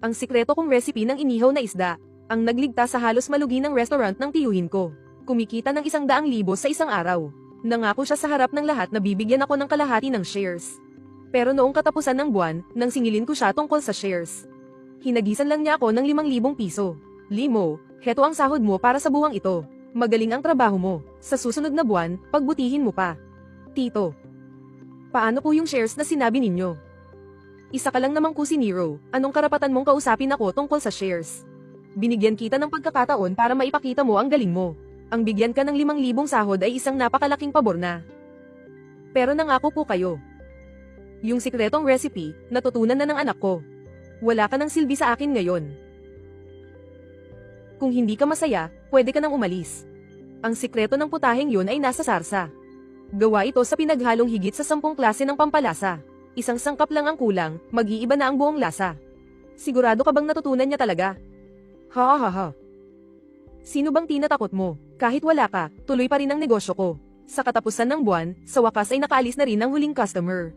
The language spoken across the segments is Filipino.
Ang sikreto kong recipe ng inihaw na isda, ang nagligtas sa halos malugi ng restaurant ng tiyuhin ko. Kumikita ng 100,000 sa isang araw. Nangako siya sa harap ng lahat na bibigyan ako ng kalahati ng shares. Pero noong katapusan ng buwan, nang singilin ko siya tungkol sa shares, hinagisan lang niya ako ng 5,000 piso. Limo, heto ang sahod mo para sa buwang ito. Magaling ang trabaho mo. Sa susunod na buwan, pagbutihin mo pa. Tito, paano po yung shares na sinabi ninyo? Isa ka lang namang kusinero, anong karapatan mong kausapin ako tungkol sa shares? Binigyan kita ng pagkakataon para maipakita mo ang galing mo. Ang bigyan ka ng 5,000 sahod ay isang napakalaking pabor na. Pero nangako po kayo. Yung sikretong recipe, natutunan na ng anak ko. Wala ka ng silbi sa akin ngayon. Kung hindi ka masaya, pwede ka nang umalis. Ang sikreto ng putaheng yun ay nasa sarsa. Gawa ito sa pinaghalong higit sa 10 klase ng pampalasa. Isang sangkap lang ang kulang, mag-iiba na ang buong lasa. Sigurado ka bang natutunan niya talaga? Ha ha ha. Sino bang tinatakot mo? Kahit wala ka, tuloy pa rin ang negosyo ko. Sa katapusan ng buwan, sa wakas ay nakaalis na rin ang huling customer.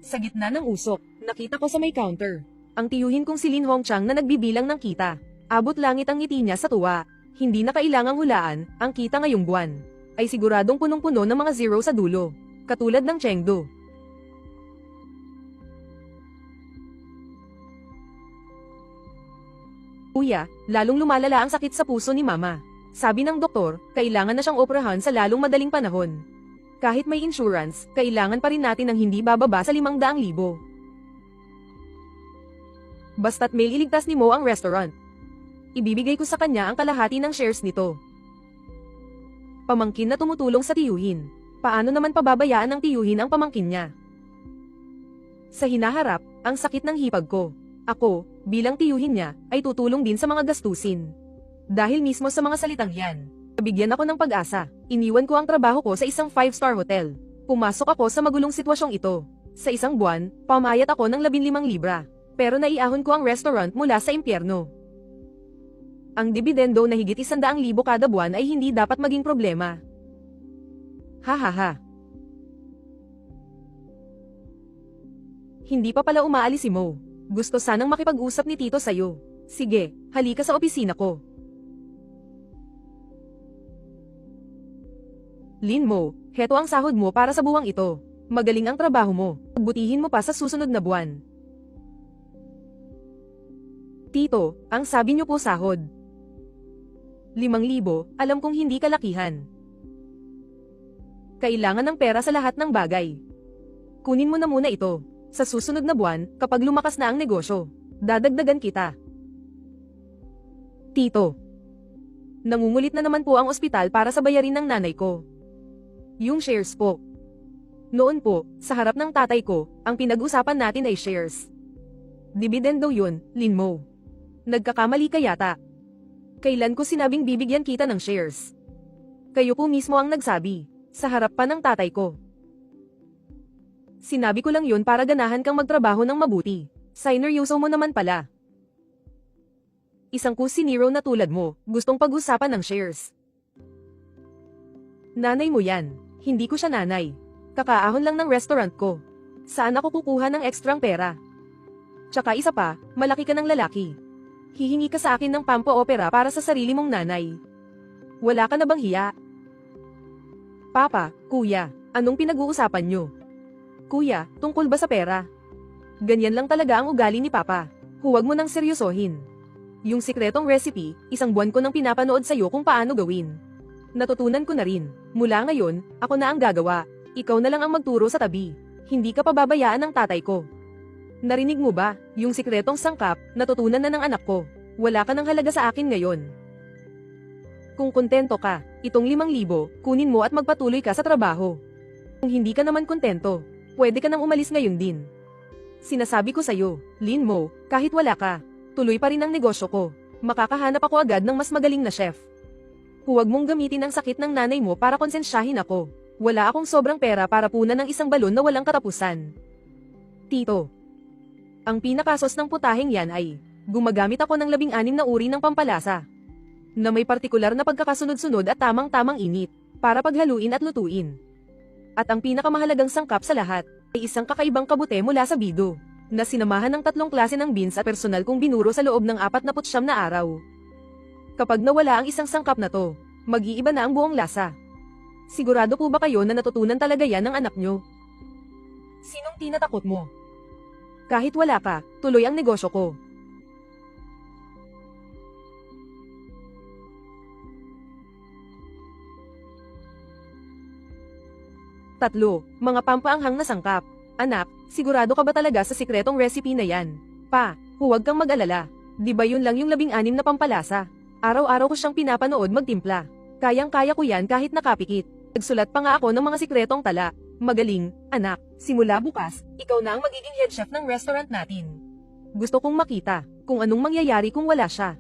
Sa gitna ng usok, nakita ko sa may counter ang tiyuhin kong si Lin Hongchang na nagbibilang ng kita. Abot langit ang ngiti niya sa tuwa. Hindi na kailangang hulaan, ang kita ngayong buwan ay siguradong punong-puno ng mga zero sa dulo, katulad ng Chengdu. Kuya, lalong lumalala ang sakit sa puso ni Mama. Sabi ng doktor, kailangan na siyang operahan sa lalong madaling panahon. Kahit may insurance, kailangan pa rin natin ng hindi bababa sa 500,000. Basta't may iligtas ni Mo ang restaurant. Ibibigay ko sa kanya ang kalahati ng shares nito. Pamangkin na tumutulong sa tiyuhin. Paano naman pababayaan ng tiyuhin ang pamangkin niya? Sa hinaharap, ang sakit ng hipag ko. Ako, bilang tiyuhin niya, ay tutulong din sa mga gastusin. Dahil mismo sa mga salitang yan, nabigyan ako ng pag-asa. Iniwan ko ang trabaho ko sa isang 5-star hotel. Pumasok ako sa magulong sitwasyong ito. Sa isang buwan, pamayat ako ng 15 libra. Pero naiahon ko ang restaurant mula sa impyerno. Ang dividendo na higit 100,000 kada buwan ay hindi dapat maging problema. Ha ha ha. Hindi pa pala umaalis si Mo. Gusto sanang makipag-usap ni Tito sa'yo. Sige, halika sa opisina ko. Lin Mo, heto ang sahod mo para sa buwang ito. Magaling ang trabaho mo. Pagbutihin mo pa sa susunod na buwan. Tito, ang sabi niyo po sahod. 5,000, alam kong hindi kalakihan. Kailangan ng pera sa lahat ng bagay. Kunin mo na muna ito. Sa susunod na buwan, kapag lumakas na ang negosyo, dadagdagan kita. Tito, nangungulit na naman po ang ospital para sa bayarin ng nanay ko. Yung shares po. Noon po, sa harap ng tatay ko, ang pinag-usapan natin ay shares. Dividendo yun, Lin Mo. Nagkakamali ka yata. Kailan ko sinabing bibigyan kita ng shares? Kayo po mismo ang nagsabi, sa harap pa ng tatay ko. Sinabi ko lang yun para ganahan kang magtrabaho ng mabuti. Sineryoso mo naman pala. Isang kusinero na tulad mo, gustong pag-usapan ng shares. Nanay mo yan. Hindi ko siya nanay. Kakaahon lang ng restaurant ko. Saan ako kukuha ng ekstrang pera? Tsaka isa pa, malaki ka ng lalaki. Hihingi ka sa akin ng pampo-opera para sa sarili mong nanay. Wala ka na bang hiya? Papa, kuya, anong pinag-uusapan nyo? Kuya, tungkol ba sa pera? Ganyan lang talaga ang ugali ni Papa. Huwag mo nang seryosohin. Yung sikretong recipe, 1 buwan ko nang pinapanood sa'yo kung paano gawin. Natutunan ko na rin. Mula ngayon, ako na ang gagawa. Ikaw na lang ang magturo sa tabi. Hindi ka pababayaan ng tatay ko. Narinig mo ba, yung sikretong sangkap, natutunan na ng anak ko. Wala ka ng halaga sa akin ngayon. Kung kontento ka, itong 5,000, kunin mo at magpatuloy ka sa trabaho. Kung hindi ka naman kontento, pwede ka nang umalis ngayon din. Sinasabi ko sa'yo, Lin Mo, kahit wala ka, tuloy pa rin ang negosyo ko. Makakahanap ako agad ng mas magaling na chef. Huwag mong gamitin ang sakit ng nanay mo para konsensyahin ako. Wala akong sobrang pera para punan ng isang balon na walang katapusan. Tito, ang pinakasos ng putaheng yan ay, gumagamit ako ng 16 na uri ng pampalasa, na may partikular na pagkakasunod-sunod at tamang-tamang init, para paghaluin at lutuin. At ang pinakamahalagang sangkap sa lahat, ay isang kakaibang kabute mula sa Bido. na sinamahan ng 3 klase ng beans at personal kong binuro sa loob ng 49 na araw. Kapag nawala ang isang sangkap na to, mag-iiba na ang buong lasa. Sigurado po ba kayo na natutunan talaga yan ng anak nyo? Sinong tinatakot mo? Kahit wala ka, tuloy ang negosyo ko. Tatlo, mga pampaanghang na sangkap. Anak, sigurado ka ba talaga sa sikretong recipe na yan? Pa, huwag kang mag-alala. Di ba yun lang yung 16 na pampalasa? Araw-araw ko siyang pinapanood magtimpla. Kayang-kaya ko yan kahit nakapikit. Nagsulat pa nga ako ng mga sikretong tala. Magaling, anak. Simula bukas, ikaw na ang magiging head chef ng restaurant natin. Gusto kong makita kung anong mangyayari kung wala siya.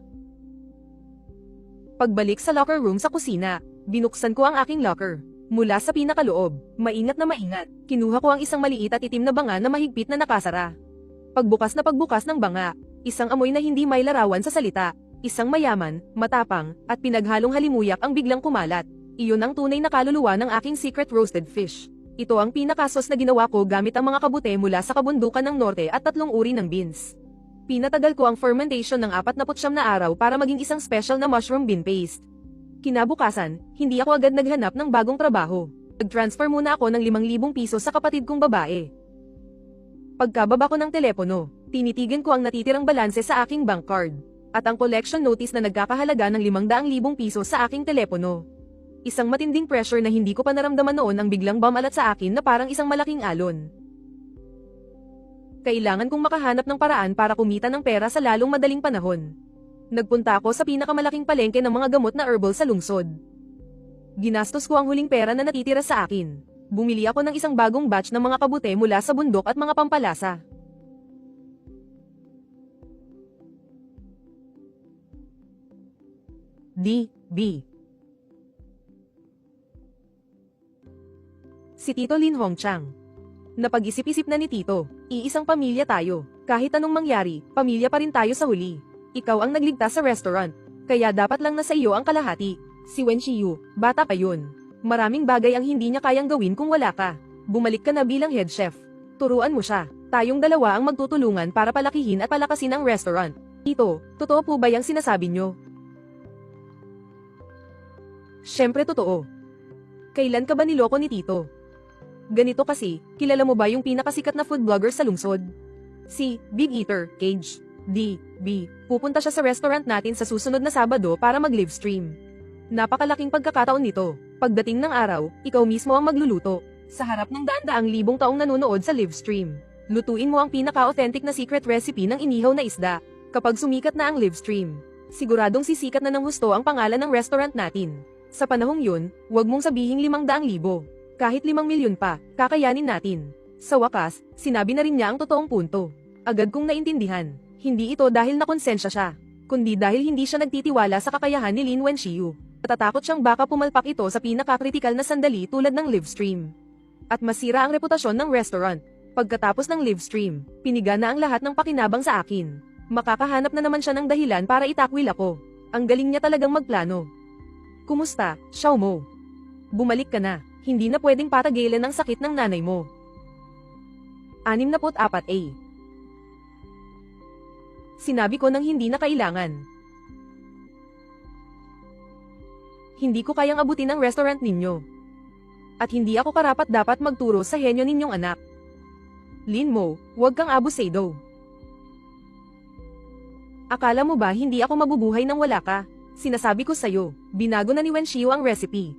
Pagbalik sa locker room sa kusina, binuksan ko ang aking locker. Mula sa pinakaloob, maingat na maingat, kinuha ko ang isang maliit at itim na banga na mahigpit na nakasara. Pagbukas ng banga, isang amoy na hindi may larawan sa salita, isang mayaman, matapang, at pinaghalong halimuyak ang biglang kumalat. Iyon ang tunay na kaluluwa ng aking secret roasted fish. Ito ang pinakasos na ginawa ko gamit ang mga kabute mula sa kabundukan ng norte at 3 uri ng beans. Pinatagal ko ang fermentation ng 49 na araw para maging isang special na mushroom bean paste. Kinabukasan, hindi ako agad naghanap ng bagong trabaho. Nag-transfer muna ako ng 5,000 piso sa kapatid kong babae. Pagkababa ko ng telepono, tinitigan ko ang natitirang balanse sa aking bank card, at ang collection notice na nagkakahalaga ng 500,000 piso sa aking telepono. Isang matinding pressure na hindi ko pa naramdaman noon ang biglang bumalat sa akin na parang isang malaking alon. Kailangan kong makahanap ng paraan para kumita ng pera sa lalong madaling panahon. Nagpunta ako sa pinakamalaking palengke ng mga gamot na herbal sa lungsod. Ginastos ko ang huling pera na natitira sa akin. Bumili ako ng isang bagong batch ng mga kabute mula sa bundok at mga pampalasa. D.B. Si Tito Lin Hongchang. Napag-isip-isip na ni Tito, iisang pamilya tayo. Kahit anong mangyari, pamilya pa rin tayo sa huli. Ikaw ang nagligtas sa restaurant, kaya dapat lang nasa iyo ang kalahati. Si Wen Xiyu, bata pa yun. Maraming bagay ang hindi niya kayang gawin kung wala ka. Bumalik ka na bilang head chef. Turuan mo siya. Tayong dalawa ang magtutulungan para palakihin at palakasin ang restaurant. Tito, totoo po ba yung sinasabi niyo? Siyempre totoo. Kailan ka ba niloko ni Tito? Ganito kasi, kilala mo ba yung pinakasikat na food vlogger sa lungsod? Si Big Eater, Cage. D.B. Pupunta siya sa restaurant natin sa susunod na Sabado para mag-livestream. Napakalaking pagkakataon nito. Pagdating ng araw, ikaw mismo ang magluluto. Sa harap ng daan-daang libong taong nanonood sa livestream. Lutuin mo ang pinaka-authentic na secret recipe ng inihaw na isda. Kapag sumikat na ang livestream, siguradong sisikat na ng husto ang pangalan ng restaurant natin. Sa panahong yun, huwag mong sabihing 500,000. Kahit 5 milyon pa, kakayanin natin. Sa wakas, sinabi na rin niya ang totoong punto. Agad kong naintindihan. Hindi ito dahil nakonsensya siya, kundi dahil hindi siya nagtitiwala sa kakayahan ni Lin Wenxiu. Natatakot siyang baka pumalpak ito sa pinaka-kritikal na sandali tulad ng livestream. At masira ang reputasyon ng restaurant. Pagkatapos ng livestream, piniga na ang lahat ng pakinabang sa akin. Makakahanap na naman siya ng dahilan para itakwil ako. Ang galing niya talagang magplano. Kumusta, Xiao Mo? Bumalik ka na, hindi na pwedeng patagilan ang sakit ng nanay mo. 64A. Sinabi ko nang hindi na kailangan. Hindi ko kayang abutin ang restaurant ninyo. At hindi ako karapat-dapat magturo sa henyo ninyong anak. Lin Mo, huwag kang abusado. Akala mo ba hindi ako mabubuhay nang wala ka? Sinasabi ko sa'yo, binago na ni Wen Xiu ang recipe.